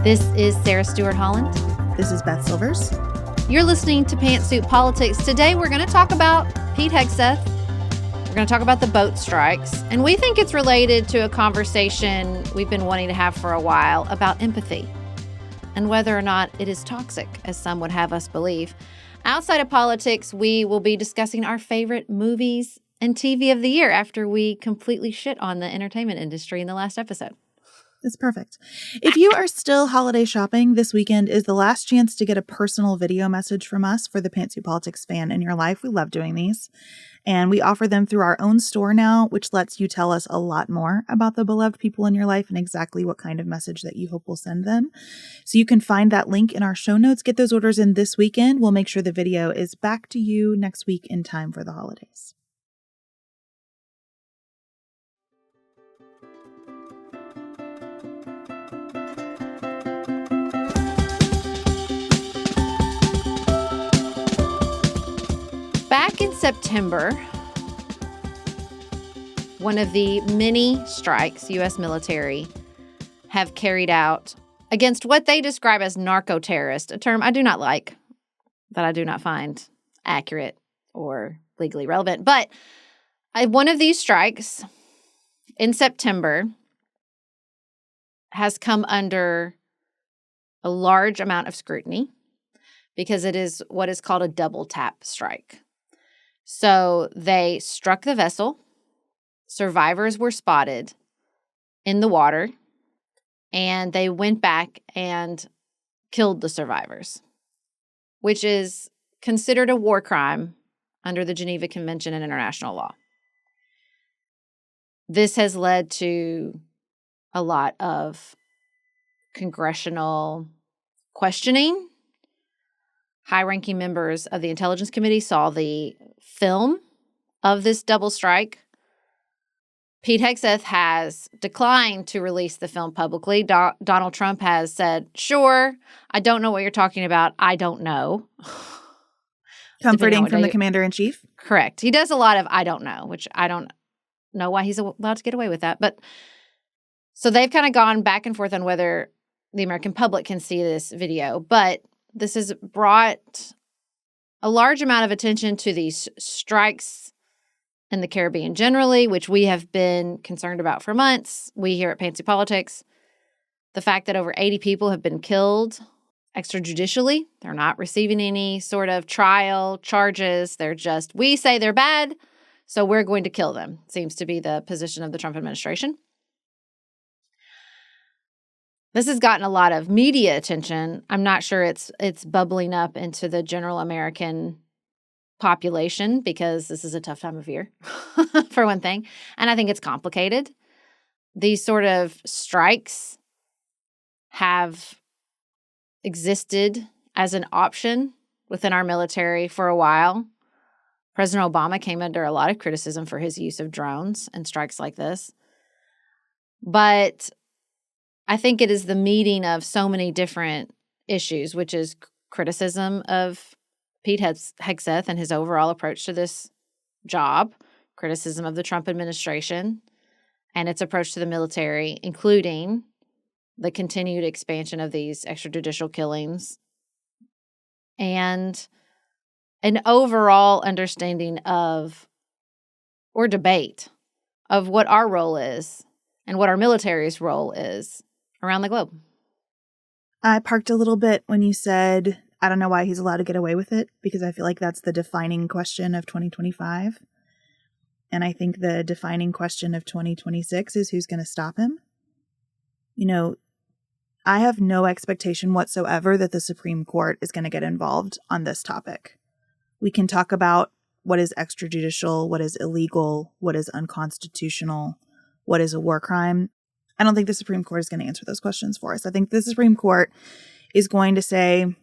This is Sarah Stewart Holland. This is Beth Silvers. You're listening to Pantsuit Politics. Today we're going to talk about Pete Hegseth. We're going to talk about the boat strikes. And we think it's related to a conversation we've been wanting to have for a while about empathy and whether or not it is toxic, as some would have us believe. Outside of politics, we will be discussing our favorite movies and TV of the year after we completely shit on the entertainment industry in the last episode. That's perfect. If you are still holiday shopping, this weekend is the last chance to get a personal video message from us for the Pantsuit Politics fan in your life. We love doing these. And we offer them through our own store now, which lets you tell us a lot more about the beloved people in your life and exactly what kind of message that you hope will send them. So you can find that link in our show notes. Get those orders in this weekend. We'll make sure the video is back to you next week in time for the holidays. Back in September, one of the many strikes U.S. military have carried out against what they describe as narco-terrorist, a term I do not like, that I do not find accurate or legally relevant. But one of these strikes in September has come under a large amount of scrutiny because it is what is called a double tap strike. So they struck the vessel, survivors were spotted in the water, and they went back and killed the survivors, which is considered a war crime under the Geneva Convention and international law. This has led to a lot of congressional questioning. High-ranking members of the Intelligence Committee saw the film of this double strike. Pete Hegseth has declined to release the film publicly. Donald Trump has said, sure, I don't know what you're talking about. I don't know. Comforting from the commander-in-chief? Correct. He does a lot of I don't know, which I don't know why he's allowed to get away with that. But so they've kind of gone back and forth on whether the American public can see this video. But this has brought a large amount of attention to these strikes in the Caribbean generally, which we have been concerned about for months. We here at Pantsuit Politics, the fact that over 80 people have been killed extrajudicially. They're not receiving any sort of trial charges. They're just, we say they're bad, so we're going to kill them, seems to be the position of the Trump administration. This has gotten a lot of media attention. I'm not sure it's bubbling up into the general American population because this is a tough time of year, for one thing. And I think it's complicated. These sort of strikes have existed as an option within our military for a while. President Obama came under a lot of criticism for his use of drones and strikes like this. But I think it is the meeting of so many different issues, which is criticism of Pete Hegseth and his overall approach to this job, criticism of the Trump administration and its approach to the military, including the continued expansion of these extrajudicial killings, and an overall understanding of, or debate of what our role is and what our military's role is around the globe. I parked a little bit when you said, I don't know why he's allowed to get away with it, because I feel like that's the defining question of 2025. And I think the defining question of 2026 is who's going to stop him. You know, I have no expectation whatsoever that the Supreme Court is going to get involved on this topic. We can talk about what is extrajudicial, what is illegal, what is unconstitutional, what is a war crime. I don't think the Supreme Court is going to answer those questions for us. I think the Supreme Court is going to say,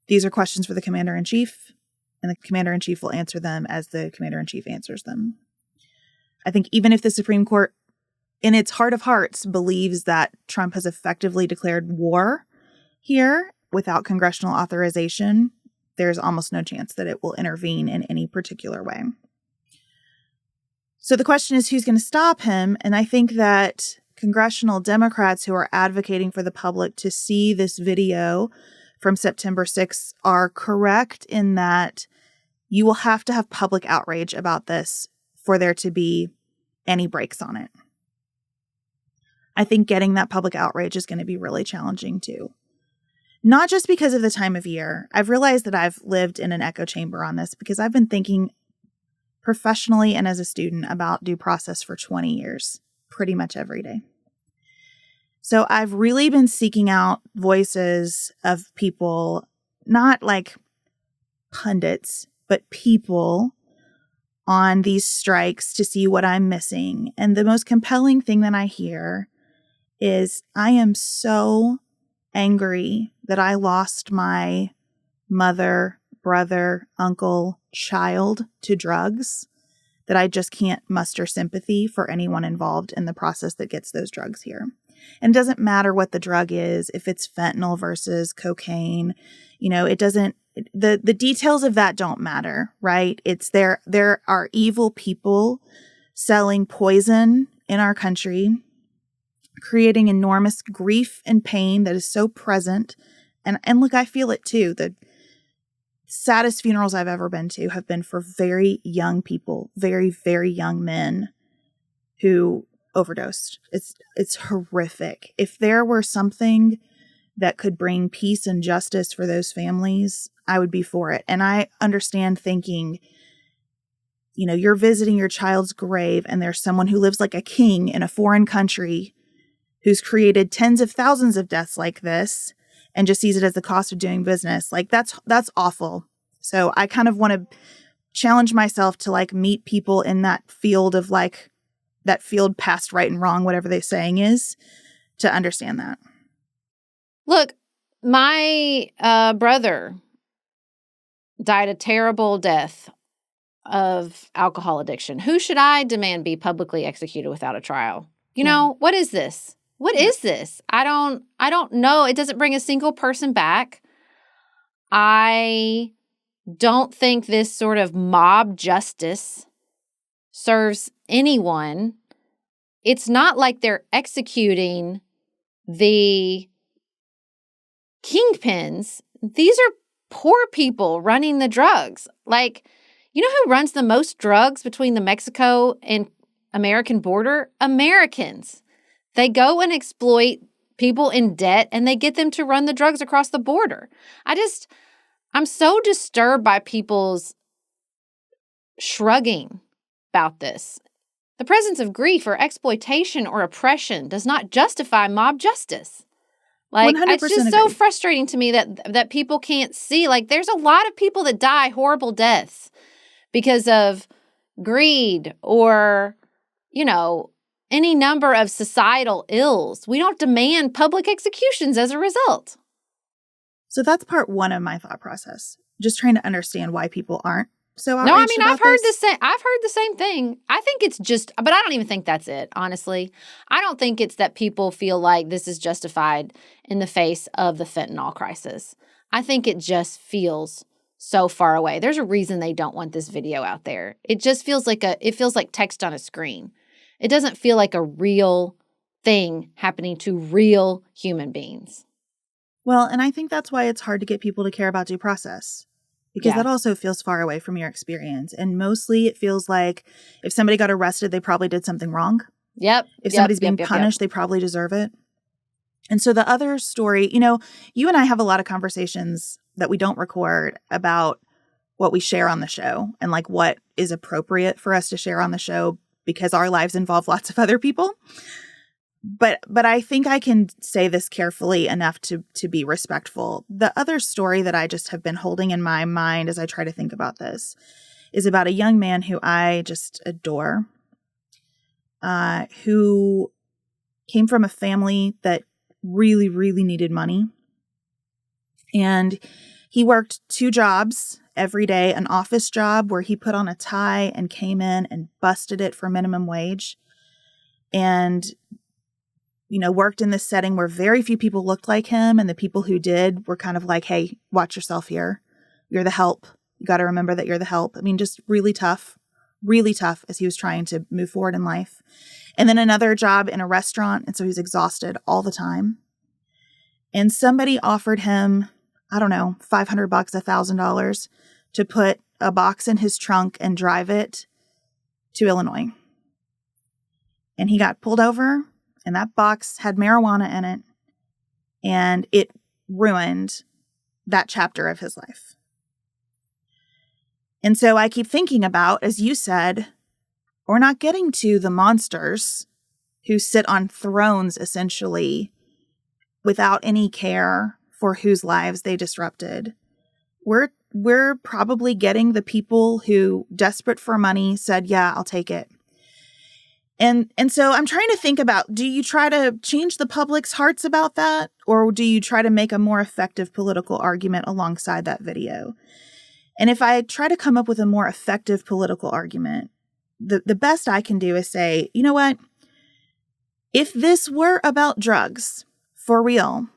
these are questions for the commander-in-chief, and the commander-in-chief will answer them as the commander-in-chief answers them. I think even if the Supreme Court, in its heart of hearts, believes that Trump has effectively declared war here without congressional authorization, there's almost no chance that it will intervene in any particular way. So the question is, who's going to stop him? And I think that congressional Democrats who are advocating for the public to see this video from September 6th are correct in that you will have to have public outrage about this for there to be any breaks on it. I think getting that public outrage is going to be really challenging too. Not just because of the time of year. I've realized that I've lived in an echo chamber on this because I've been thinking professionally and as a student about due process for 20 years, pretty much every day. So I've really been seeking out voices of people, not like pundits, but people on these strikes to see what I'm missing. And the most compelling thing that I hear is I am so angry that I lost my mother, brother, uncle, child to drugs, that I just can't muster sympathy for anyone involved in the process that gets those drugs here. And it doesn't matter what the drug is, if it's fentanyl versus cocaine, it doesn't, the details of that don't matter, right? It's there are evil people selling poison in our country, creating enormous grief and pain that is so present. And look, I feel it too. The saddest funerals I've ever been to have been for very young people, very, very young men who overdosed. It's horrific. If there were something that could bring peace and justice for those families, I would be for it. And I understand thinking, you're visiting your child's grave and there's someone who lives like a king in a foreign country who's created tens of thousands of deaths like this and just sees it as the cost of doing business. Like that's awful. So I kind of want to challenge myself to meet people in that field of that field past right and wrong, whatever the saying is, to understand that. Look, my brother died a terrible death of alcohol addiction. Who should I demand be publicly executed without a trial? What is this? What is this? I don't know. It doesn't bring a single person back. I don't think this sort of mob justice serves anyone. It's not like they're executing the kingpins. These are poor people running the drugs. You know who runs the most drugs between the Mexico and American border? Americans. They go and exploit people in debt and they get them to run the drugs across the border. I'm so disturbed by people's shrugging about this. The presence of grief or exploitation or oppression does not justify mob justice. 100% it's just so frustrating to me that people can't see. There's a lot of people that die horrible deaths because of greed or, any number of societal ills. We don't demand public executions as a result. So that's part one of my thought process. Just trying to understand why people aren't so outraged. No, I mean, I've heard the same thing. I think it's just, but I don't even think that's it, honestly. I don't think it's that people feel like this is justified in the face of the fentanyl crisis. I think it just feels so far away. There's a reason they don't want this video out there. It just feels like text on a screen. It doesn't feel like a real thing happening to real human beings. Well, and I think that's why it's hard to get people to care about due process, because that also feels far away from your experience. And mostly it feels like if somebody got arrested, they probably did something wrong. Yep. If somebody's being punished, they probably deserve it. And so the other story, you and I have a lot of conversations that we don't record about what we share on the show and what is appropriate for us to share on the show because our lives involve lots of other people. But I think I can say this carefully enough to be respectful. The other story that I just have been holding in my mind as I try to think about this is about a young man who I just adore, who came from a family that really, really needed money. And he worked 2 jobs every day, an office job where he put on a tie and came in and busted it for minimum wage. And worked in this setting where very few people looked like him. And the people who did were kind of like, hey, watch yourself here. You're the help. You got to remember that you're the help. I mean, just really tough as he was trying to move forward in life. and then another job in a restaurant. And so he's exhausted all the time. And somebody offered him, I don't know, $500, $1,000 to put a box in his trunk and drive it to Illinois. And he got pulled over, and that box had marijuana in it, and it ruined that chapter of his life. And so I keep thinking about, as you said, we're not getting to the monsters who sit on thrones, essentially, without any care for whose lives they disrupted. We're probably getting the people who, desperate for money, said, yeah, I'll take it. And so I'm trying to think about, do you try to change the public's hearts about that? Or do you try to make a more effective political argument alongside that video? And if I try to come up with a more effective political argument, the best I can do is say, you know what? If this were about drugs, for real,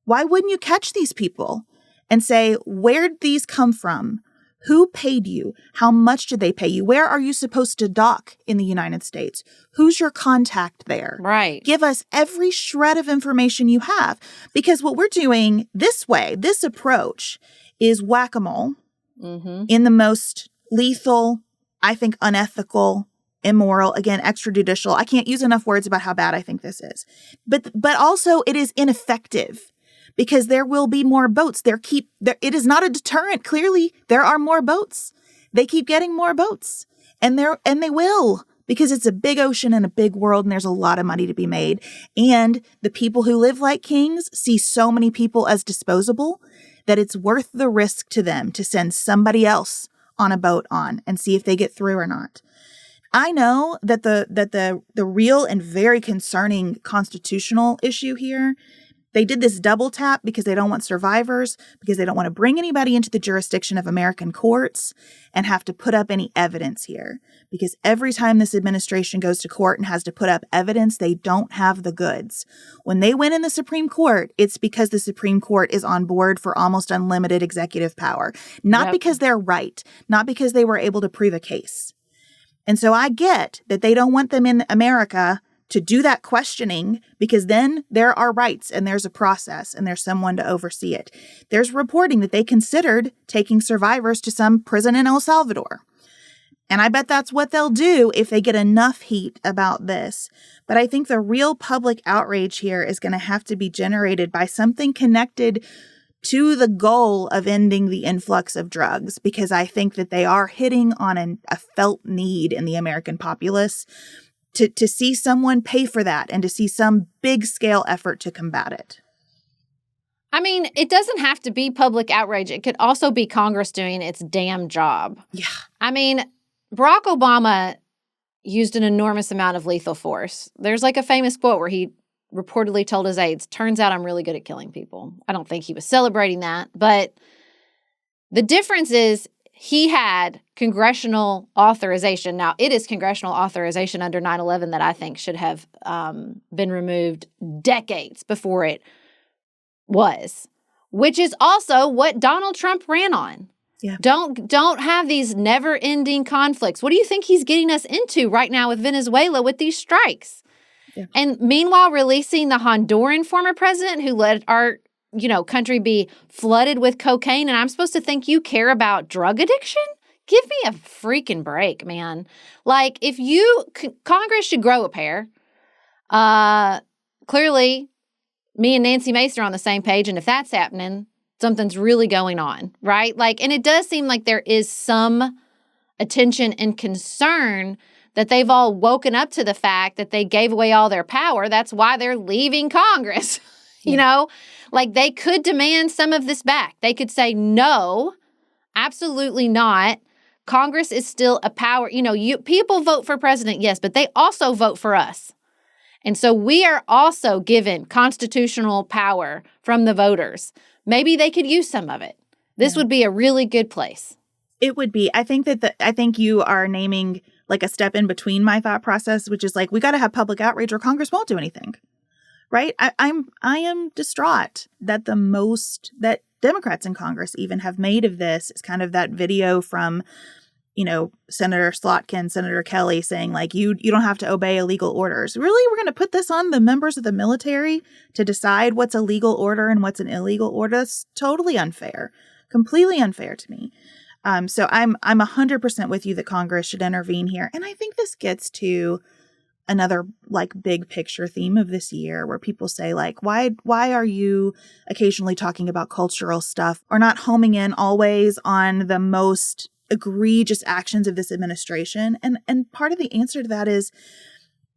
why wouldn't you catch these people and say, where'd these come from? Who paid you? How much did they pay you? Where are you supposed to dock in the United States? Who's your contact there? Right. Give us every shred of information you have. Because what we're doing this way, this approach, is whack-a-mole in the most lethal, I think unethical, immoral, again, extrajudicial. I can't use enough words about how bad I think this is. But also it is ineffective. Because there will be more boats. It is not a deterrent. Clearly, there are more boats. They keep getting more boats. And they will. Because it's a big ocean and a big world, and there's a lot of money to be made. And the people who live like kings see so many people as disposable that it's worth the risk to them to send somebody else on a boat on and see if they get through or not. I know that the real and very concerning constitutional issue here, they did this double tap because they don't want survivors, because they don't want to bring anybody into the jurisdiction of American courts and have to put up any evidence here. Because every time this administration goes to court and has to put up evidence, they don't have the goods. When they win in the Supreme Court, it's because the Supreme Court is on board for almost unlimited executive power. Not because they're right, not because they were able to prove a case. And so I get that they don't want them in America to do that questioning, because then there are rights and there's a process and there's someone to oversee it. There's reporting that they considered taking survivors to some prison in El Salvador. And I bet that's what they'll do if they get enough heat about this. But I think the real public outrage here is going to have to be generated by something connected to the goal of ending the influx of drugs, because I think that they are hitting on a felt need in the American populace to see someone pay for that and to see some big scale effort to combat it. I mean, it doesn't have to be public outrage. It could also be Congress doing its damn job. Yeah. I mean, Barack Obama used an enormous amount of lethal force. There's like a famous quote where he reportedly told his aides, turns out I'm really good at killing people. I don't think he was celebrating that. But the difference is he had congressional authorization. Now, it is congressional authorization under 9/11 that I think should have been removed decades before it was, which is also what Donald Trump ran on. Yeah. Don't have these never-ending conflicts. What do you think he's getting us into right now with Venezuela with these strikes? Yeah. And meanwhile, releasing the Honduran former president who let our country be flooded with cocaine, and I'm supposed to think you care about drug addiction? Give me a freaking break, man. Like, if Congress should grow a pair. Clearly, me and Nancy Mace are on the same page, and if that's happening, something's really going on, right? Like, and it does seem like there is some attention and concern that they've all woken up to the fact that they gave away all their power. That's why they're leaving Congress. Like they could demand some of this back. They could say, no, absolutely not. Congress is still a power. People vote for president, yes, but they also vote for us. And so we are also given constitutional power from the voters. Maybe they could use some of it. This would be a really good place. It would be. I think that you are naming like a step in between my thought process, which is like, we got to have public outrage or Congress won't do anything. Right? I am distraught that the most that Democrats in Congress even have made of this is kind of that video from Senator Slotkin, Senator Kelly saying, like, you don't have to obey illegal orders. Really? We're going to put this on the members of the military to decide what's a legal order and what's an illegal order? That's totally unfair. Completely unfair to me. So I'm 100% with you that Congress should intervene here. And I think this gets to another like big picture theme of this year where people say, like, why are you occasionally talking about cultural stuff or not homing in always on the most egregious actions of this administration? And part of the answer to that is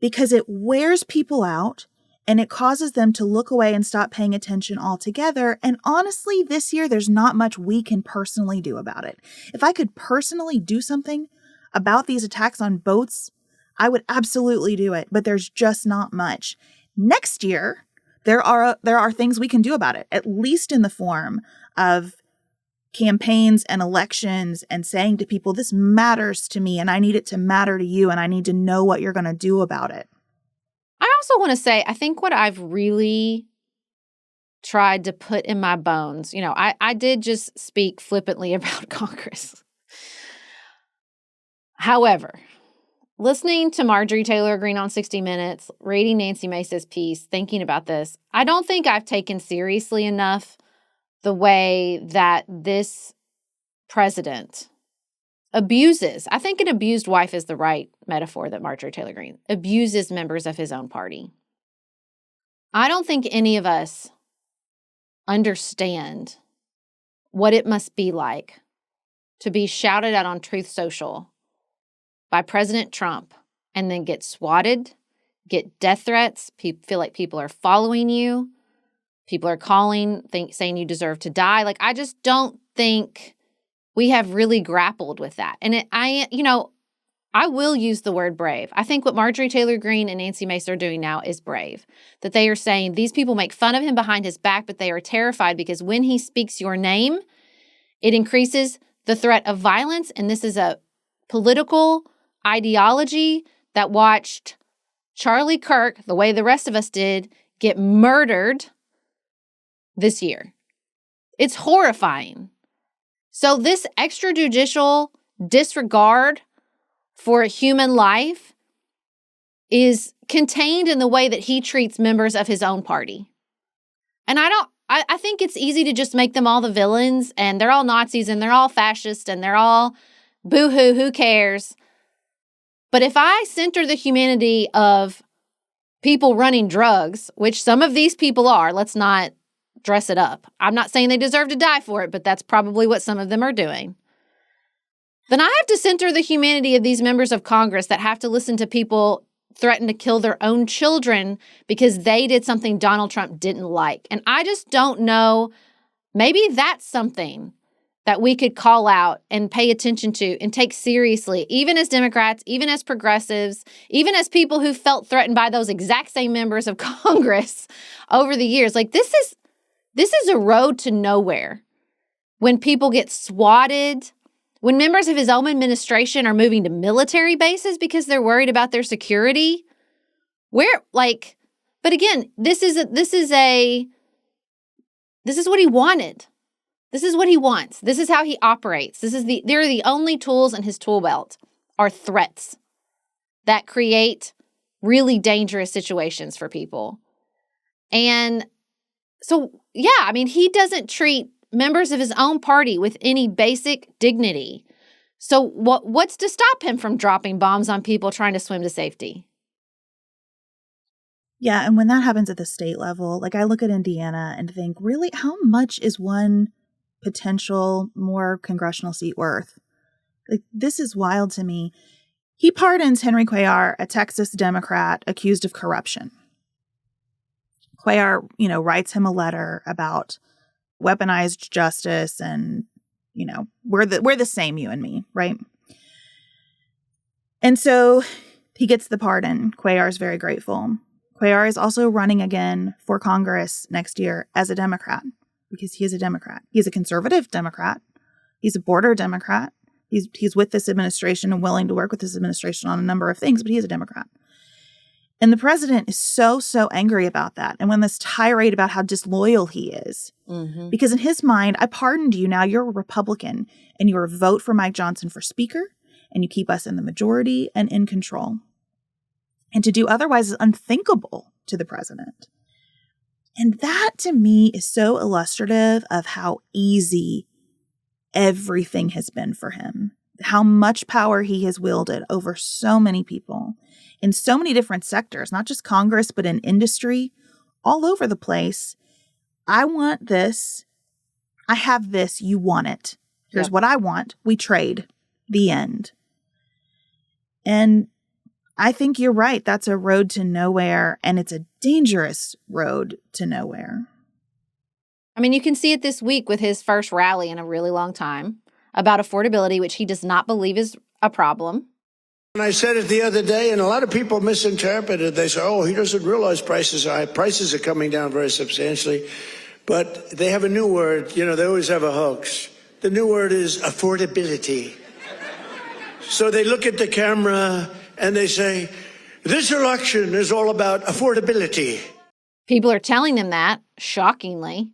because it wears people out and it causes them to look away and stop paying attention altogether. And honestly, this year, there's not much we can personally do about it. If I could personally do something about these attacks on boats, I would absolutely do it, but there's just not much. Next year, there are things we can do about it, at least in the form of campaigns and elections and saying to people, this matters to me and I need it to matter to you and I need to know what you're going to do about it. I also want to say, I think what I've really tried to put in my bones, I did just speak flippantly about Congress. However, listening to Marjorie Taylor Greene on 60 Minutes, reading Nancy Mace's piece, thinking about this, I don't think I've taken seriously enough the way that this president abuses. I think an abused wife is the right metaphor that Marjorie Taylor Greene abuses members of his own party. I don't think any of us understand what it must be like to be shouted at on Truth Social by President Trump and then get swatted, get death threats, feel like people are following you, people are calling, saying you deserve to die. Like, I just don't think we have really grappled with that. And I will use the word brave. I think what Marjorie Taylor Greene and Nancy Mace are doing now is brave. That they are saying these people make fun of him behind his back, but they are terrified because when he speaks your name, it increases the threat of violence. And this is a political ideology that watched Charlie Kirk, the way the rest of us did, get murdered this year. It's horrifying. So this extrajudicial disregard for human life is contained in the way that he treats members of his own party. And I think it's easy to just make them all the villains and they're all Nazis and they're all fascists and they're all boo-hoo, who cares? But if I center the humanity of people running drugs, which some of these people are, let's not dress it up. I'm not saying they deserve to die for it, but that's probably what some of them are doing. Then I have to center the humanity of these members of Congress that have to listen to people threaten to kill their own children because they did something Donald Trump didn't like. And I just don't know, maybe that's something that we could call out and pay attention to and take seriously, even as Democrats, even as progressives, even as people who felt threatened by those exact same members of Congress over the years. Like, this is a road to nowhere. When people get swatted, when members of his own administration are moving to military bases because they're worried about their security, but again, this is what he wanted. This is what he wants. This is how he operates. They're the only tools in his tool belt are threats that create really dangerous situations for people. And so, yeah, I mean, he doesn't treat members of his own party with any basic dignity. So what's to stop him from dropping bombs on people trying to swim to safety? Yeah, and when that happens at the state level, like I look at Indiana and think, really, how much is one potential more congressional seat worth? Like, this is wild to me. He pardons Henry Cuellar, a Texas Democrat accused of corruption. Cuellar, writes him a letter about weaponized justice and, we're the same, you and me, right? And so he gets the pardon. Cuellar is very grateful. Cuellar is also running again for Congress next year as a Democrat because he is a Democrat. He's a conservative Democrat. He's a border Democrat. He's with this administration and willing to work with this administration on a number of things, but he is a Democrat. And the president is so angry about that. And when this tirade about how disloyal he is, because in his mind, I pardoned you. Now you're a Republican and your vote for Mike Johnson for speaker and you keep us in the majority and in control. And to do otherwise is unthinkable to the president. And that, to me, is so illustrative of how easy everything has been for him, how much power he has wielded over so many people in so many different sectors, not just Congress, but in industry, all over the place. I want this. I have this. You want it. Here's what I want. We trade. The end. And I think you're right. That's a road to nowhere, and it's a dangerous road to nowhere. I mean, you can see it this week with his first rally in a really long time about affordability, which he does not believe is a problem. And I said it the other day, and a lot of people misinterpreted. They say, oh, he doesn't realize prices are high. Prices are coming down very substantially. But they have a new word. You know, they always have a hoax. The new word is affordability. So they look at the camera and they say, this election is all about affordability. People are telling him that, shockingly.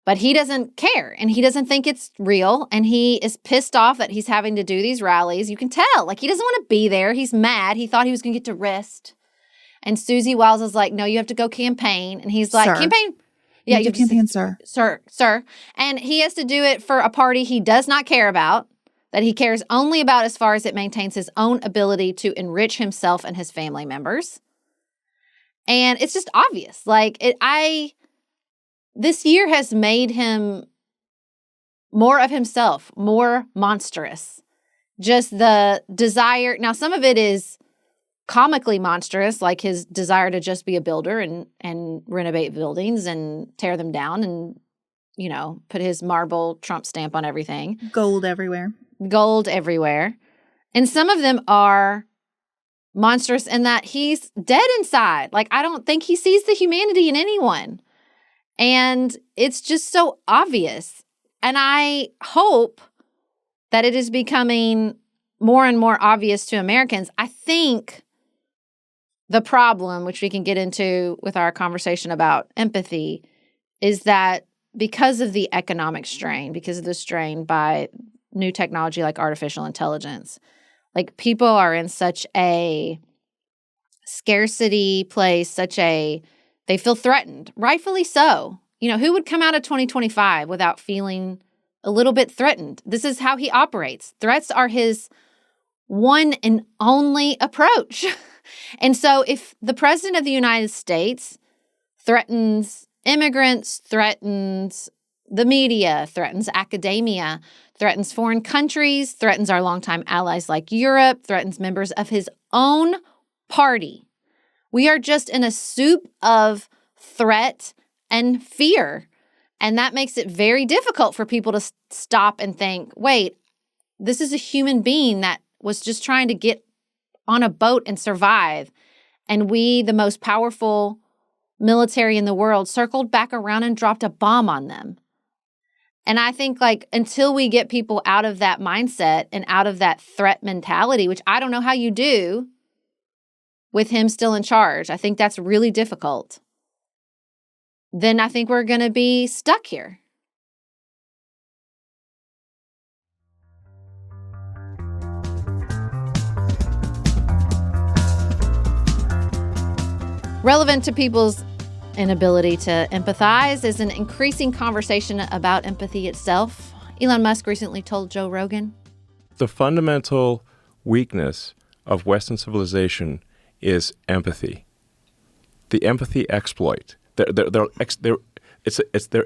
But he doesn't care, and he doesn't think it's real, and he is pissed off that he's having to do these rallies. You can tell. Like, he doesn't want to be there. He's mad. He thought he was going to get to rest. And Susie Wiles is like, no, you have to go campaign. And he's like, Sir. Campaign? Yeah, you have to campaign, sir. Sir. And he has to do it for a party he does not care about, that he cares only about as far as it maintains his own ability to enrich himself and his family members. And it's just obvious. Like, this year has made him more of himself, more monstrous. Just the desire. Now, some of it is comically monstrous, like his desire to just be a builder and renovate buildings and tear them down and, you know, put his marble Trump stamp on everything. Gold everywhere. Gold everywhere. And some of them are monstrous in that he's dead inside. Like, I don't think he sees the humanity in anyone. And it's just so obvious. And I hope that it is becoming more and more obvious to Americans. I think the problem, which we can get into with our conversation about empathy, is that because of the economic strain, because of the strain by new technology like artificial intelligence, like people are in such a scarcity place, they feel threatened, rightfully so. You know, who would come out of 2025 without feeling a little bit threatened? This is how he operates. Threats are his one and only approach. And so if the president of the United States threatens immigrants, threatens the media, threatens academia, threatens foreign countries, threatens our longtime allies like Europe, threatens members of his own party, we are just in a soup of threat and fear. And that makes it very difficult for people to stop and think, wait, this is a human being that was just trying to get on a boat and survive. And we, the most powerful military in the world, circled back around and dropped a bomb on them. And I think, like, until we get people out of that mindset and out of that threat mentality, which I don't know how you do with him still in charge, I think that's really difficult, then I think we're going to be stuck here. Relevant to people's inability to empathize is an increasing conversation about empathy itself. Elon Musk recently told Joe Rogan, the fundamental weakness of Western civilization is empathy. The empathy exploit. They're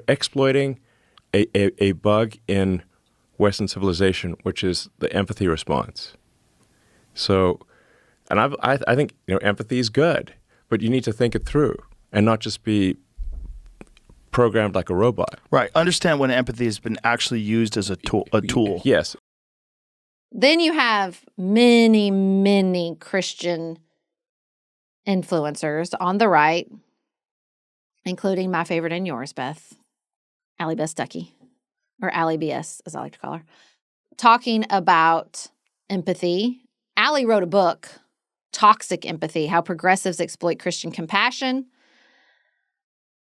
exploiting a bug in Western civilization, which is the empathy response. So, and I think, you know, empathy is good, but you need to think it through and not just be programmed like a robot. Right. Understand when empathy has been actually used as a tool. Yes. Then you have many, many Christian influencers on the right, including my favorite and yours, Beth, Allie Beth Stuckey, or Allie BS, as I like to call her, talking about empathy. Allie wrote a book, Toxic Empathy, How Progressives Exploit Christian Compassion.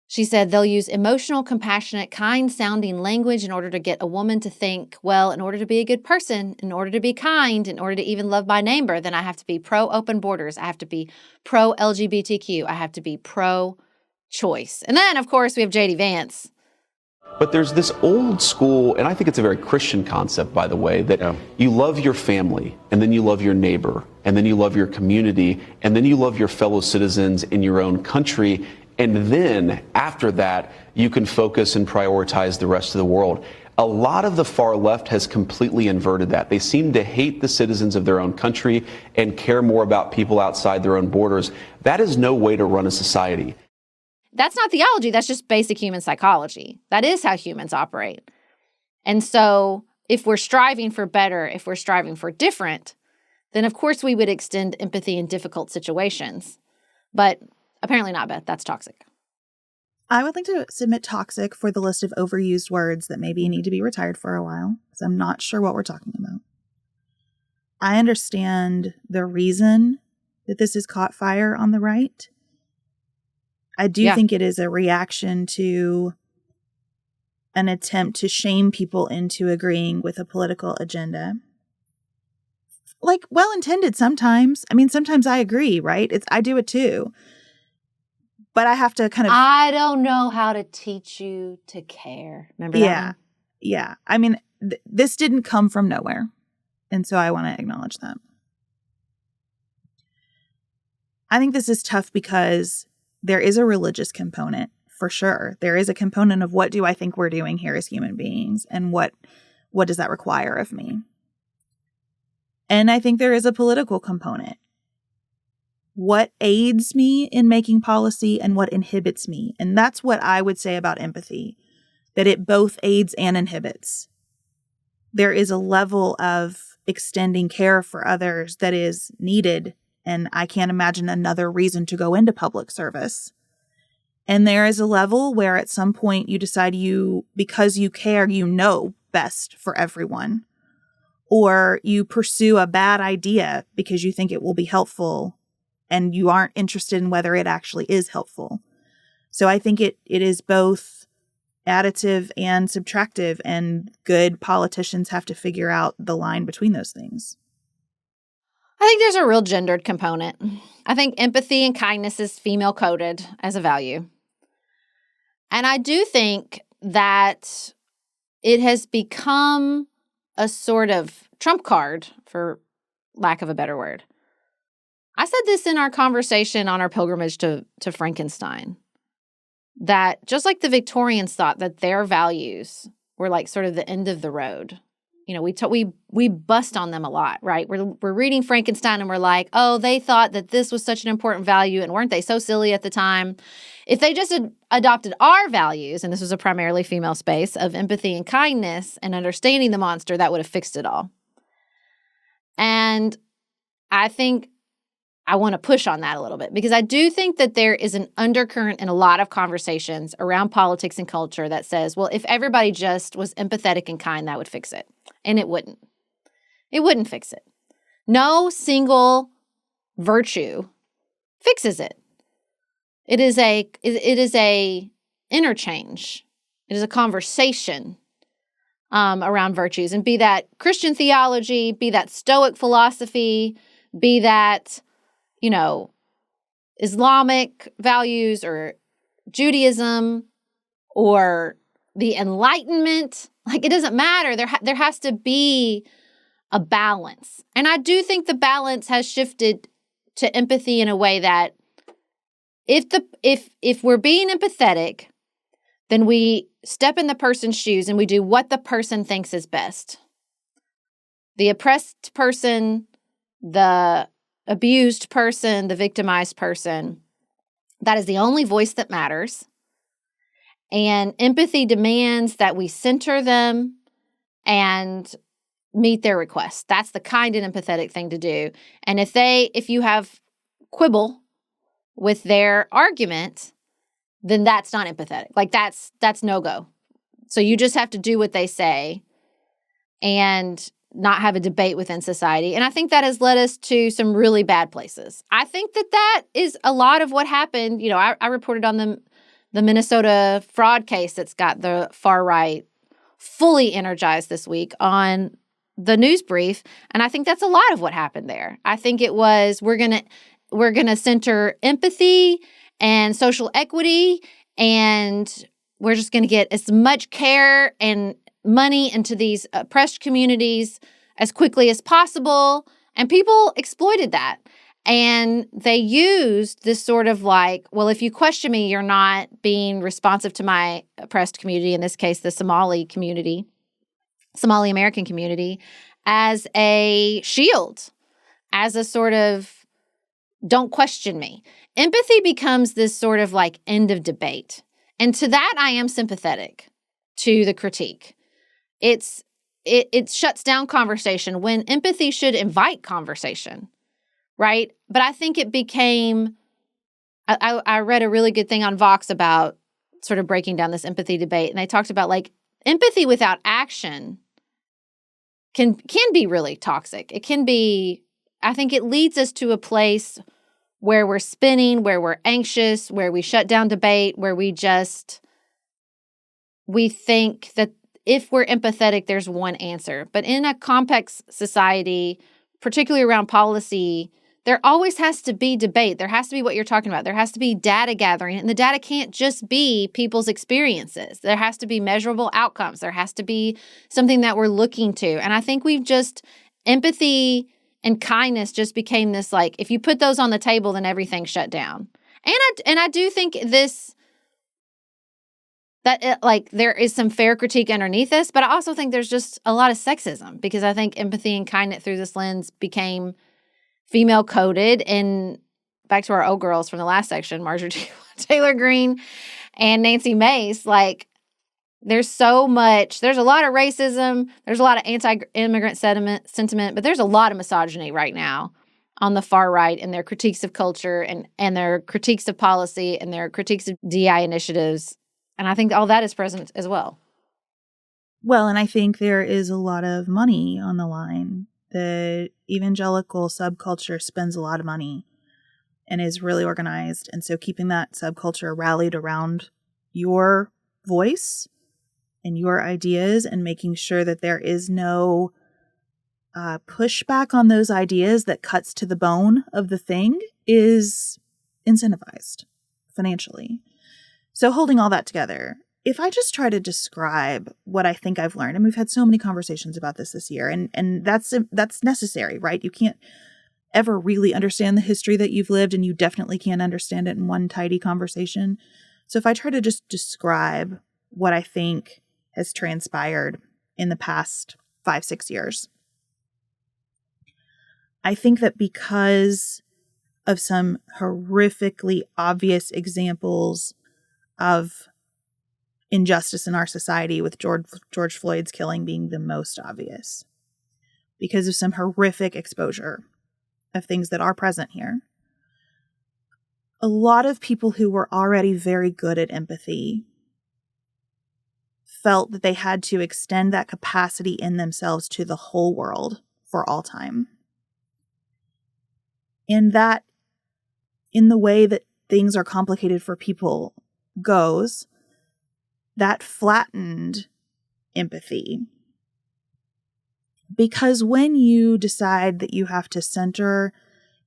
She said they'll use emotional, compassionate, kind-sounding language in order to get a woman to think, well, in order to be a good person, in order to be kind, in order to even love my neighbor, then I have to be pro-open borders. I have to be pro-LGBTQ. I have to be pro-choice. And then, of course, we have J.D. Vance. But there's this old school, and I think it's a very Christian concept, by the way, that you love your family, and then you love your neighbor, and then you love your community, and then you love your fellow citizens in your own country. And then after that, you can focus and prioritize the rest of the world. A lot of the far left has completely inverted that. They seem to hate the citizens of their own country and care more about people outside their own borders. That is no way to run a society. That's not theology. That's just basic human psychology. That is how humans operate. And so if we're striving for better, if we're striving for different, then of course we would extend empathy in difficult situations. But apparently not, Beth. That's toxic. I would like to submit toxic for the list of overused words that maybe need to be retired for a while, because I'm not sure what we're talking about. I understand the reason that this has caught fire on the right. I do think it is a reaction to an attempt to shame people into agreeing with a political agenda. Like, well-intended sometimes. I mean, sometimes I agree, right? I do it too. But I have to kind of... I don't know how to teach you to care. Remember that one? Yeah. I mean, this didn't come from nowhere. And so I want to acknowledge that. I think this is tough because there is a religious component, for sure. There is a component of what do I think we're doing here as human beings, and what does that require of me? And I think there is a political component. What aids me in making policy and what inhibits me. And that's what I would say about empathy, that it both aids and inhibits. There is a level of extending care for others that is needed, and I can't imagine another reason to go into public service. And there is a level where at some point you decide because you care, you know best for everyone. Or you pursue a bad idea because you think it will be helpful, and you aren't interested in whether it actually is helpful. So I think it is both additive and subtractive, and good politicians have to figure out the line between those things. I think there's a real gendered component. I think empathy and kindness is female-coded as a value. And I do think that it has become a sort of trump card, for lack of a better word. I said this in our conversation on our pilgrimage to Frankenstein, that just like the Victorians thought that their values were like sort of the end of the road. You know, we bust on them a lot, right? We're reading Frankenstein and we're like, oh, they thought that this was such an important value, and weren't they so silly at the time? If they just had adopted our values, and this was a primarily female space, of empathy and kindness and understanding the monster, that would have fixed it all. And I think I want to push on that a little bit, because I do think that there is an undercurrent in a lot of conversations around politics and culture that says, well, if everybody just was empathetic and kind, that would fix it. And it wouldn't. It wouldn't fix it. No single virtue fixes it. It is a interchange. It is a conversation around virtues, and be that Christian theology, be that Stoic philosophy, be that, you know, Islamic values or Judaism or the Enlightenment. Like, it doesn't matter. There has to be a balance. And I do think the balance has shifted to empathy in a way that if we're being empathetic, then we step in the person's shoes and we do what the person thinks is best. The oppressed person, the abused person, the victimized person, that is the only voice that matters. And empathy demands that we center them and meet their requests. That's the kind and empathetic thing to do. And if you have quibble with their argument, then that's not empathetic. Like, that's no-go. So you just have to do what they say and not have a debate within society. And I think that has led us to some really bad places. I think that is a lot of what happened. You know, I reported on the the Minnesota fraud case that's got the far right fully energized this week on the news brief. And I think that's a lot of what happened there. I think it was we're gonna center empathy and social equity, and we're just gonna get as much care and money into these oppressed communities as quickly as possible. And people exploited that. And they used this sort of like, well, if you question me, you're not being responsive to my oppressed community, in this case, the Somali American community, as a shield, as a sort of, don't question me. Empathy becomes this sort of like end of debate. And to that, I am sympathetic to the critique. It shuts down conversation when empathy should invite conversation. Right? But I think it became, I read a really good thing on Vox about sort of breaking down this empathy debate. And they talked about like empathy without action can be really toxic. It can be, I think it leads us to a place where we're spinning, where we're anxious, where we shut down debate, where we think that if we're empathetic, there's one answer. But in a complex society, particularly around policy, there always has to be debate. There has to be what you're talking about. There has to be data gathering. And the data can't just be people's experiences. There has to be measurable outcomes. There has to be something that we're looking to. And I think empathy and kindness just became this, like, if you put those on the table, then everything's shut down. And I do think there is some fair critique underneath this, but I also think there's just a lot of sexism, because I think empathy and kindness through this lens became female coded. And back to our old girls from the last section, Marjorie Taylor Greene and Nancy Mace, like there's a lot of racism, there's a lot of anti-immigrant sentiment, but there's a lot of misogyny right now on the far right and their critiques of culture and their critiques of policy and their critiques of DI initiatives. And I think all that is present as well. Well, and I think there is a lot of money on the line. The evangelical subculture spends a lot of money and is really organized. And so keeping that subculture rallied around your voice and your ideas and making sure that there is no pushback on those ideas that cuts to the bone of the thing is incentivized financially. So holding all that together, if I just try to describe what I think I've learned, and we've had so many conversations about this year, and that's necessary, right? You can't ever really understand the history that you've lived, and you definitely can't understand it in one tidy conversation. So if I try to just describe what I think has transpired in the past 5-6 years, I think that because of some horrifically obvious examples of injustice in our society, with George Floyd's killing being the most obvious, because of some horrific exposure of things that are present here, a lot of people who were already very good at empathy felt that they had to extend that capacity in themselves to the whole world for all time. And that, in the way that things are complicated for people goes, that flattened empathy. Because when you decide that you have to center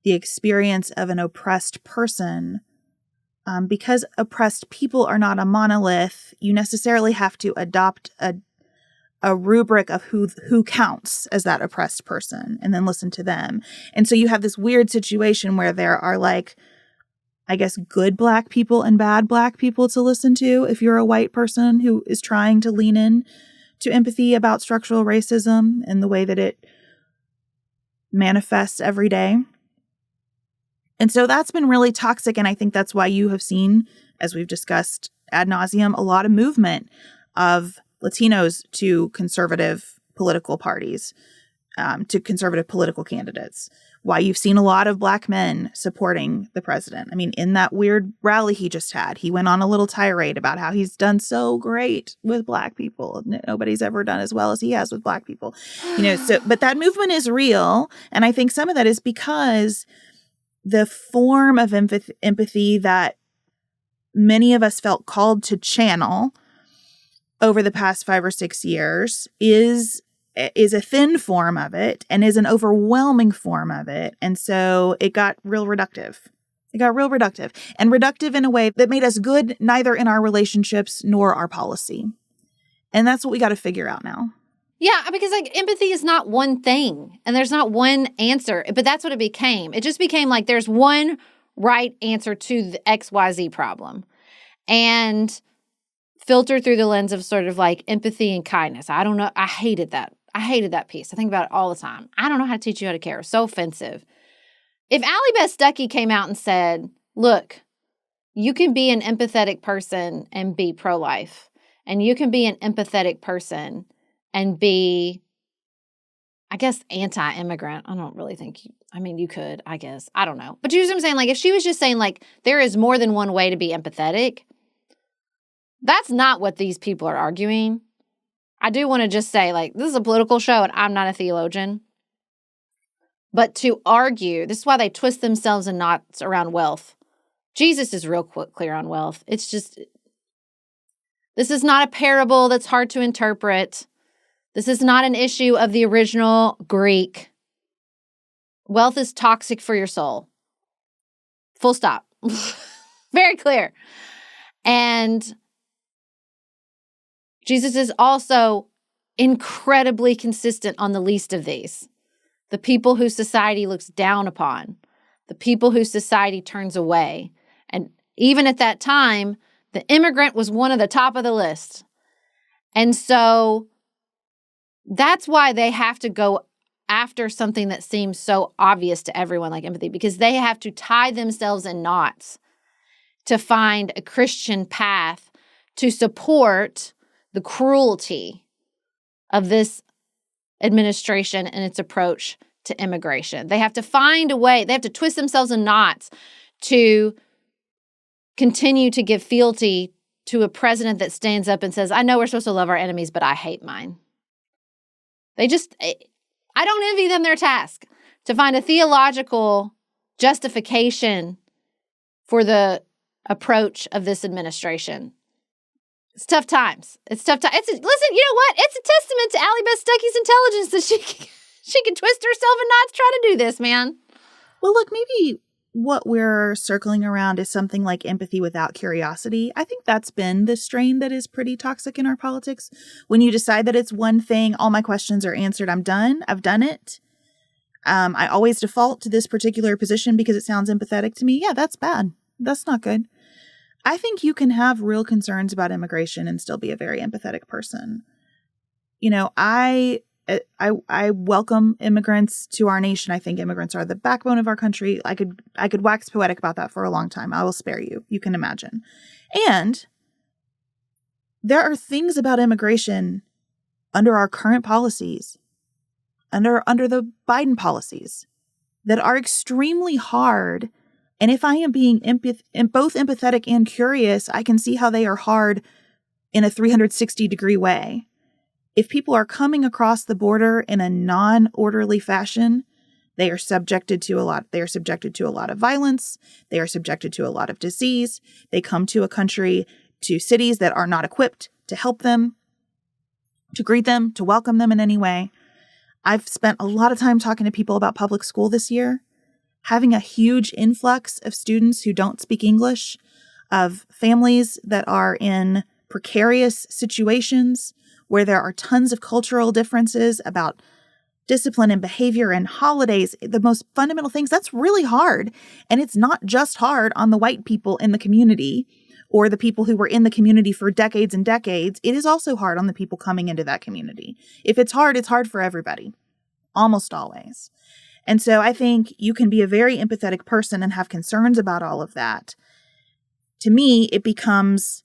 the experience of an oppressed person, because oppressed people are not a monolith, you necessarily have to adopt a rubric of who counts as that oppressed person and then listen to them. And so you have this weird situation where there are, like, I guess, good Black people and bad Black people to listen to if you're a white person who is trying to lean in to empathy about structural racism and the way that it manifests every day. And so that's been really toxic. And I think that's why you have seen, as we've discussed ad nauseum, a lot of movement of Latinos to conservative political parties, to conservative political candidates. Why you've seen a lot of Black men supporting the president. I mean, in that weird rally he just had, he went on a little tirade about how he's done so great with Black people. Nobody's ever done as well as he has with Black people. But that movement is real. And I think some of that is because the form of empathy that many of us felt called to channel over the past 5 or 6 years is a thin form of it and is an overwhelming form of it. And so it got real reductive. It got real reductive, and reductive in a way that made us good neither in our relationships nor our policy. And that's what we got to figure out now. Yeah, because like empathy is not one thing and there's not one answer, but that's what it became. It just became like there's one right answer to the XYZ problem and filtered through the lens of sort of like empathy and kindness. I don't know. I hated that. I hated that piece. I think about it all the time. I don't know how to teach you how to care. So offensive. If Allie Beth Stuckey came out and said, look, you can be an empathetic person and be pro-life, and you can be an empathetic person and be, I guess, anti-immigrant. I don't really think you could, I guess. I don't know. But you know what I'm saying? Like, if she was just saying, like, there is more than one way to be empathetic, that's not what these people are arguing. I do want to just say, like, this is a political show and I'm not a theologian. But to argue, this is why they twist themselves in knots around wealth. Jesus is real clear on wealth. It's just, this is not a parable that's hard to interpret. This is not an issue of the original Greek. Wealth is toxic for your soul. Full stop. Very clear. And Jesus is also incredibly consistent on the least of these. The people whose society looks down upon. The people whose society turns away. And even at that time, the immigrant was one of the top of the list. And so that's why they have to go after something that seems so obvious to everyone like empathy, because they have to tie themselves in knots to find a Christian path to support the cruelty of this administration and its approach to immigration. They have to find a way, they have to twist themselves in knots to continue to give fealty to a president that stands up and says, I know we're supposed to love our enemies, but I hate mine. I don't envy them their task to find a theological justification for the approach of this administration. It's tough times. Listen, you know what? It's a testament to Allie Beth Stuckey's intelligence that she can twist herself in knots trying to do this, man. Well, look, maybe what we're circling around is something like empathy without curiosity. I think that's been the strain that is pretty toxic in our politics. When you decide that it's one thing, all my questions are answered, I'm done, I've done it. I always default to this particular position because it sounds empathetic to me. Yeah, that's bad. That's not good. I think you can have real concerns about immigration and still be a very empathetic person. You know, I welcome immigrants to our nation. I think immigrants are the backbone of our country. I could wax poetic about that for a long time. I will spare you. You can imagine. And there are things about immigration under our current policies, under the Biden policies, that are extremely hard. And if I am being both empathetic and curious, I can see how they are hard in a 360-degree way. If people are coming across the border in a non-orderly fashion, they are subjected to a lot of violence. They are subjected to a lot of disease. They come to a country, to cities that are not equipped to help them, to greet them, to welcome them in any way. I've spent a lot of time talking to people about public school this year, having a huge influx of students who don't speak English, of families that are in precarious situations where there are tons of cultural differences about discipline and behavior and holidays, the most fundamental things. That's really hard. And it's not just hard on the white people in the community or the people who were in the community for decades and decades. It is also hard on the people coming into that community. If it's hard for everybody, almost always. And so I think you can be a very empathetic person and have concerns about all of that. To me, it becomes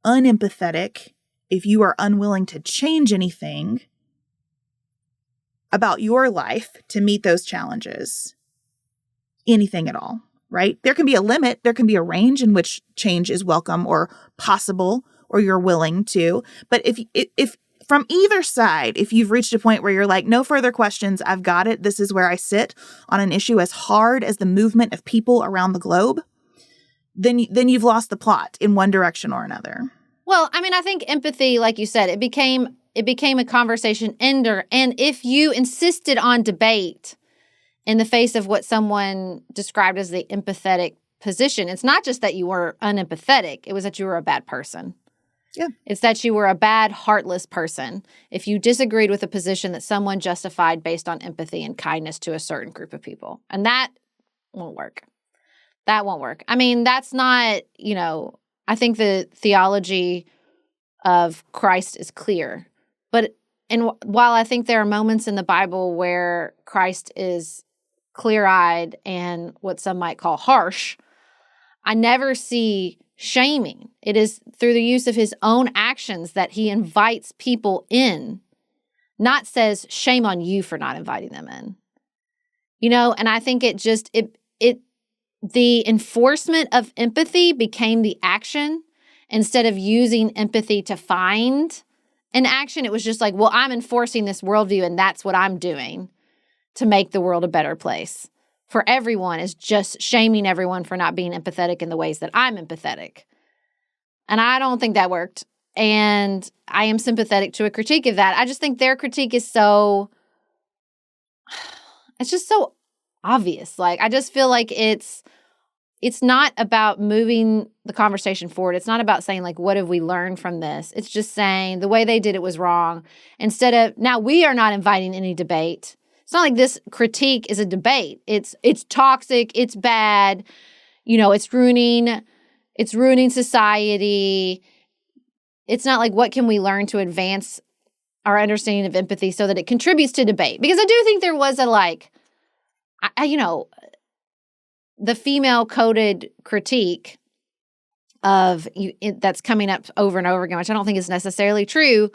unempathetic if you are unwilling to change anything about your life to meet those challenges. Anything at all, right? There can be a limit. There can be a range in which change is welcome or possible or you're willing to. But if from either side, if you've reached a point where you're like, no further questions, I've got it, this is where I sit on an issue as hard as the movement of people around the globe, then you've lost the plot in one direction or another. Well, I mean, I think empathy, like you said, it became a conversation ender. And if you insisted on debate in the face of what someone described as the empathetic position, it's not just that you were unempathetic, it was that you were a bad person. Yeah. It's that you were a bad, heartless person if you disagreed with a position that someone justified based on empathy and kindness to a certain group of people. And that won't work. That won't work. I mean, that's not, I think the theology of Christ is clear. And while I think there are moments in the Bible where Christ is clear-eyed and what some might call harsh, I never see shaming. It is through the use of his own actions that he invites people in, not says, shame on you for not inviting them in. And I think the enforcement of empathy became the action instead of using empathy to find an action. It was just like, well, I'm enforcing this worldview and that's what I'm doing to make the world a better place for everyone, is just shaming everyone for not being empathetic in the ways that I'm empathetic. And I don't think that worked. And I am sympathetic to a critique of that. I just think their critique is it's just so obvious. Like, I just feel like it's not about moving the conversation forward. It's not about saying, like, what have we learned from this? It's just saying the way they did it was wrong. Instead of, now we are not inviting any debate. It's not like this critique is a debate. It's toxic. It's bad. It's ruining society. It's not like, what can we learn to advance our understanding of empathy so that it contributes to debate? Because I do think there was the female-coded critique of that's coming up over and over again, which I don't think is necessarily true,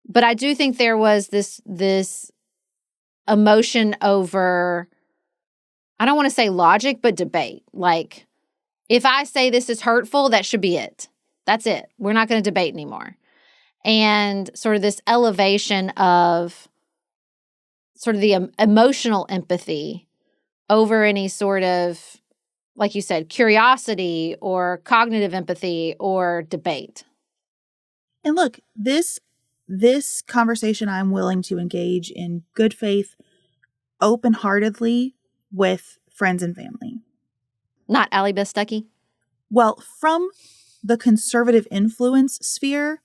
but I do think there was this emotion over, I don't want to say logic, but debate. Like, if I say this is hurtful, that should be it. That's it. We're not going to debate anymore. And sort of this elevation of sort of the emotional empathy over any sort of, like you said, curiosity or cognitive empathy or debate. And look, this conversation I'm willing to engage in good faith, open-heartedly with friends and family. Not Allie Beth Stuckey? Well, from the conservative influence sphere,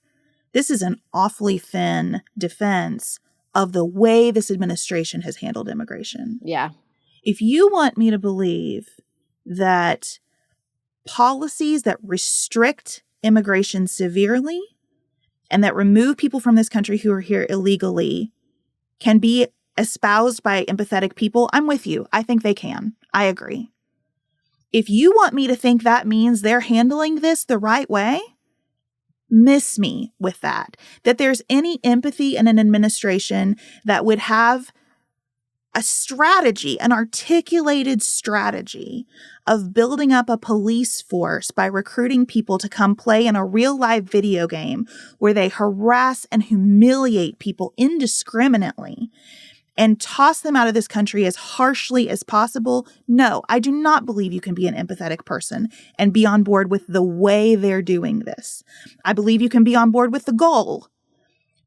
this is an awfully thin defense of the way this administration has handled immigration. Yeah. If you want me to believe that policies that restrict immigration severely and that remove people from this country who are here illegally can be espoused by empathetic people, I'm with you. I think they can. I agree. If you want me to think that means they're handling this the right way, miss me with that. That there's any empathy in an administration that would have a strategy, an articulated strategy of building up a police force by recruiting people to come play in a real live video game where they harass and humiliate people indiscriminately and toss them out of this country as harshly as possible. No, I do not believe you can be an empathetic person and be on board with the way they're doing this. I believe you can be on board with the goal,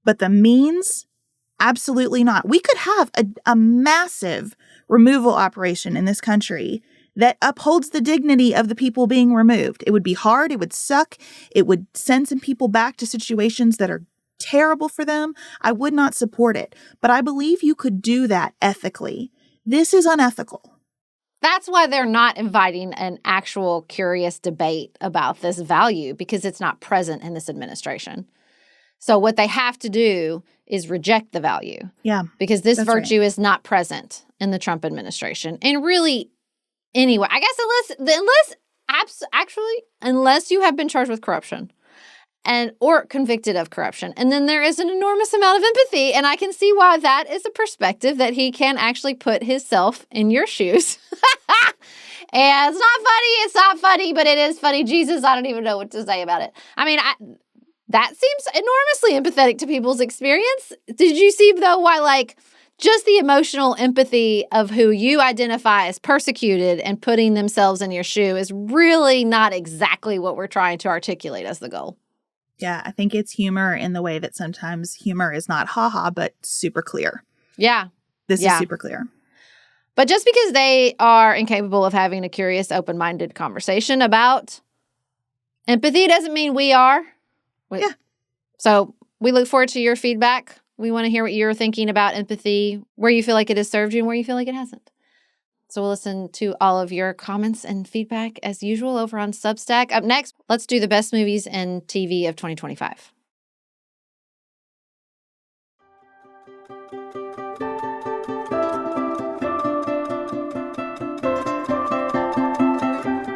but the means, absolutely not. We could have a massive removal operation in this country that upholds the dignity of the people being removed. It would be hard. It would suck. It would send some people back to situations that are terrible for them. I would not support it. But I believe you could do that ethically. This is unethical. That's why they're not inviting an actual curious debate about this value, because it's not present in this administration. So what they have to do is reject the value. Yeah. Because this virtue is not present in the Trump administration. And really, anyway, I guess unless you have been charged with corruption or convicted of corruption. And then there is an enormous amount of empathy. And I can see why that is a perspective that he can actually put himself in your shoes. And it's not funny, but it is funny. Jesus, I don't even know what to say about it. I mean, that seems enormously empathetic to people's experience. Did you see, though, why, just the emotional empathy of who you identify as persecuted and putting themselves in your shoe is really not exactly what we're trying to articulate as the goal. Yeah, I think it's humor in the way that sometimes humor is not haha, but super clear. Yeah. This is super clear. But just because they are incapable of having a curious, open-minded conversation about empathy doesn't mean we are. Yeah. So we look forward to your feedback. We want to hear what you're thinking about empathy, where you feel like it has served you and where you feel like it hasn't. So we'll listen to all of your comments and feedback as usual over on Substack. Up next, let's do the best movies and TV of 2025.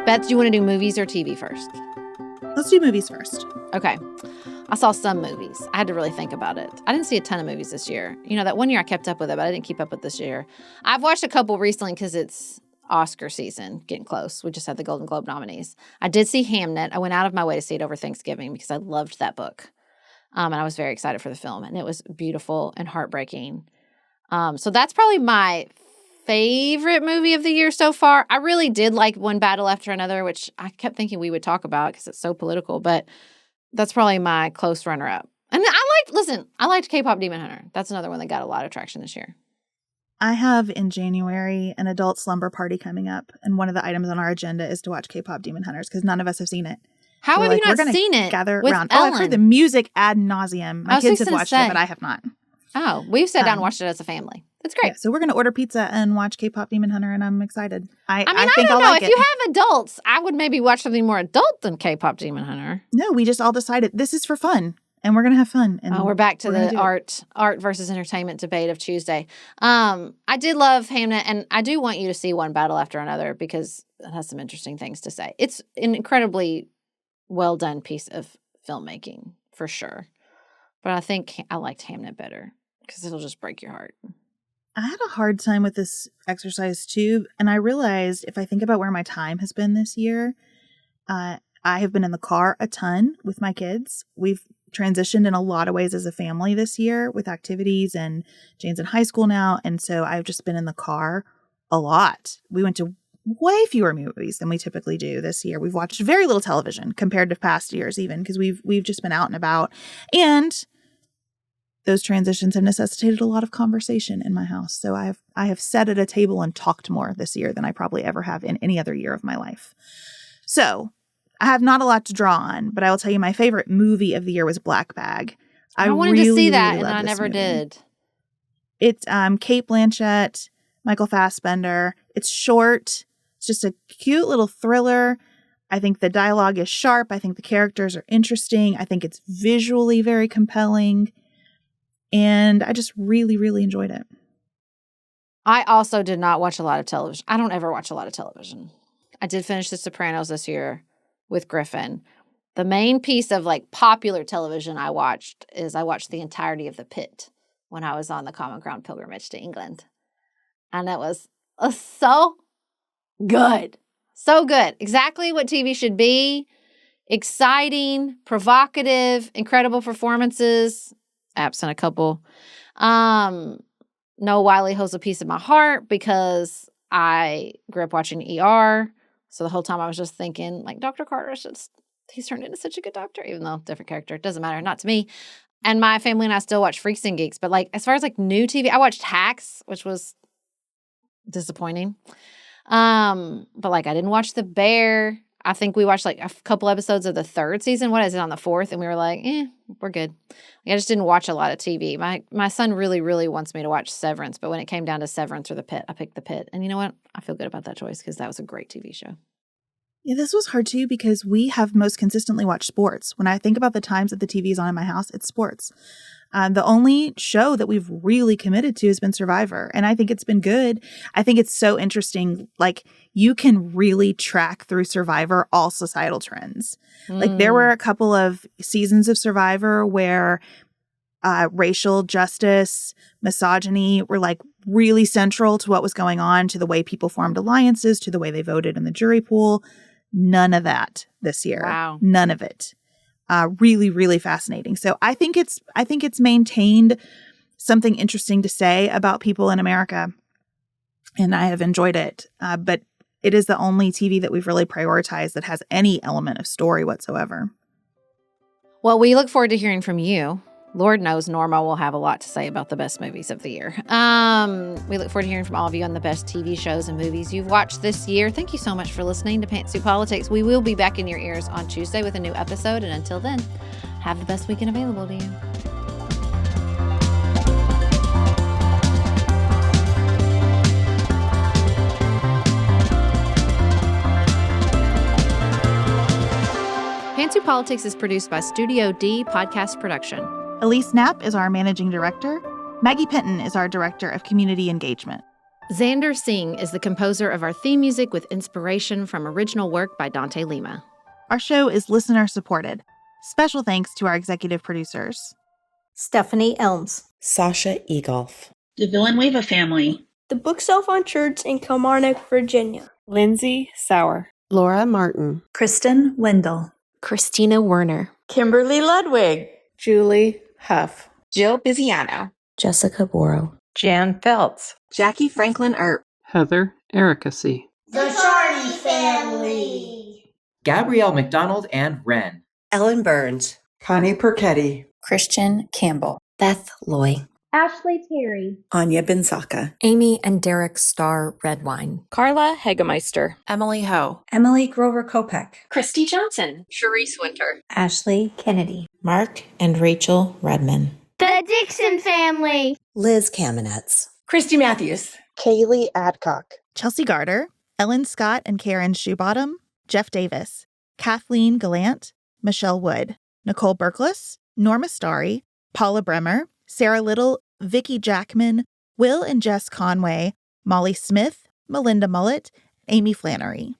Beth, do you want to do movies or TV first? Let's do movies first. Okay. I saw some movies. I had to really think about it. I didn't see a ton of movies this year. You know, that one year I kept up with it, but I didn't keep up with this year. I've watched a couple recently because it's Oscar season, getting close. We just had the Golden Globe nominees. I did see Hamnet. I went out of my way to see it over Thanksgiving because I loved that book. And I was very excited for the film. And it was beautiful and heartbreaking. So that's probably my favorite movie of the year so far. I really did like One Battle After Another, which I kept thinking we would talk about because it's so political, but that's probably my close runner-up. And I liked K-Pop Demon Hunter. That's another one that got a lot of traction this year. I have in January an adult slumber party coming up, and one of the items on our agenda is to watch K-Pop Demon Hunters because none of us have seen it. How have you not seen it? Gather with around. Ellen? Oh, I've heard the music ad nauseum. My kids have watched it, but I have not. Oh, we've sat down and watched it as a family. It's great. Yeah, so we're going to order pizza and watch K-Pop Demon Hunter, and I'm excited. I think don't I'll know. like If it. you have adults, I would maybe watch something more adult than K-Pop Demon Hunter. No, we just all decided this is for fun, and we're going to have fun. And we're back to the art versus entertainment debate of Tuesday. I did love Hamnet, and I do want you to see One Battle After Another because it has some interesting things to say. It's an incredibly well done piece of filmmaking, for sure. But I think I liked Hamnet better because it'll just break your heart. I had a hard time with this exercise too, and I realized if I think about where my time has been this year, I have been in the car a ton with my kids. We've transitioned in a lot of ways as a family this year with activities, and Jane's in high school now, and so I've just been in the car a lot. We went to way fewer movies than we typically do this year. We've watched very little television compared to past years even because we've just been out and about, and those transitions have necessitated a lot of conversation in my house. So I have sat at a table and talked more this year than I probably ever have in any other year of my life. So I have not a lot to draw on, but I will tell you my favorite movie of the year was Black Bag. I wanted really, to see that, really and I never did. It's Kate Blanchett, Michael Fassbender. It's short. It's just a cute little thriller. I think the dialogue is sharp. I think the characters are interesting. I think it's visually very compelling. And I just really, really enjoyed it. I also did not watch a lot of television. I don't ever watch a lot of television. I did finish The Sopranos this year with Griffin. The main piece of popular television I watched the entirety of The Pit when I was on the Common Ground pilgrimage to England. And it was so good. So good. Exactly what TV should be. Exciting, provocative, incredible performances. Absent a couple. No Wiley holds a piece of my heart because I grew up watching ER. So the whole time I was just thinking, Dr. Carter, he's turned into such a good doctor, even though different character. It doesn't matter. Not to me. And my family and I still watch Freaks and Geeks. But as far as new TV, I watched Hacks, which was disappointing. But I didn't watch The Bear. I think we watched a couple episodes of the third season. What is it, on the fourth? And we were we're good. I just didn't watch a lot of TV. My son really, really wants me to watch Severance. But when it came down to Severance or The Pit, I picked The Pit. And you know what? I feel good about that choice because that was a great TV show. Yeah, this was hard too because we have most consistently watched sports. When I think about the times that the TV is on in my house, it's sports. The only show that we've really committed to has been Survivor. And I think it's been good. I think it's so interesting. You can really track through Survivor all societal trends. There were a couple of seasons of Survivor where racial justice, misogyny were really central to what was going on, to the way people formed alliances, to the way they voted in the jury pool. None of that this year. Wow. None of it. Really, really fascinating. So I think it's maintained something interesting to say about people in America, and I have enjoyed it. But it is the only TV that we've really prioritized that has any element of story whatsoever. Well, we look forward to hearing from you. Lord knows Norma will have a lot to say about the best movies of the year. We look forward to hearing from all of you on the best TV shows and movies you've watched this year. Thank you so much for listening to Pantsuit Politics. We will be back in your ears on Tuesday with a new episode. And until then, have the best weekend available to you. Pantsuit Politics is produced by Studio D Podcast Production. Elise Knapp is our managing director. Maggie Penton is our director of community engagement. Xander Singh is the composer of our theme music with inspiration from original work by Dante Lima. Our show is listener supported. Special thanks to our executive producers: Stephanie Elms, Sasha Egolf, the Villanueva family, the Bookshelf on Church in Kilmarnock, Virginia, Lindsay Sauer, Laura Martin, Kristen Wendell, Christina Werner, Kimberly Ludwig, Julie Huff, Jill Biziano, Jessica Borrow, Jan Feltz, Jackie Franklin Earp, Heather Ericasey, the Charney family, Gabrielle McDonald and Wren, Ellen Burns, Connie Perchetti, Christian Campbell, Beth Loy, Ashley Terry, Anya Binsaka, Amy and Derek Starr Redwine, Carla Hegemeister, Emily Ho, Emily Grover Kopek, Christy Johnson, Sharice Winter, Ashley Kennedy, Mark and Rachel Redman, the Dixon family, Liz Kamenetz, Christy Matthews, Kaylee Adcock, Chelsea Garter, Ellen Scott and Karen Shoebottom, Jeff Davis, Kathleen Gallant, Michelle Wood, Nicole Berkless, Norma Starry, Paula Bremer, Sarah Little, Vicki Jackman, Will and Jess Conway, Molly Smith, Melinda Mullett, Amy Flannery.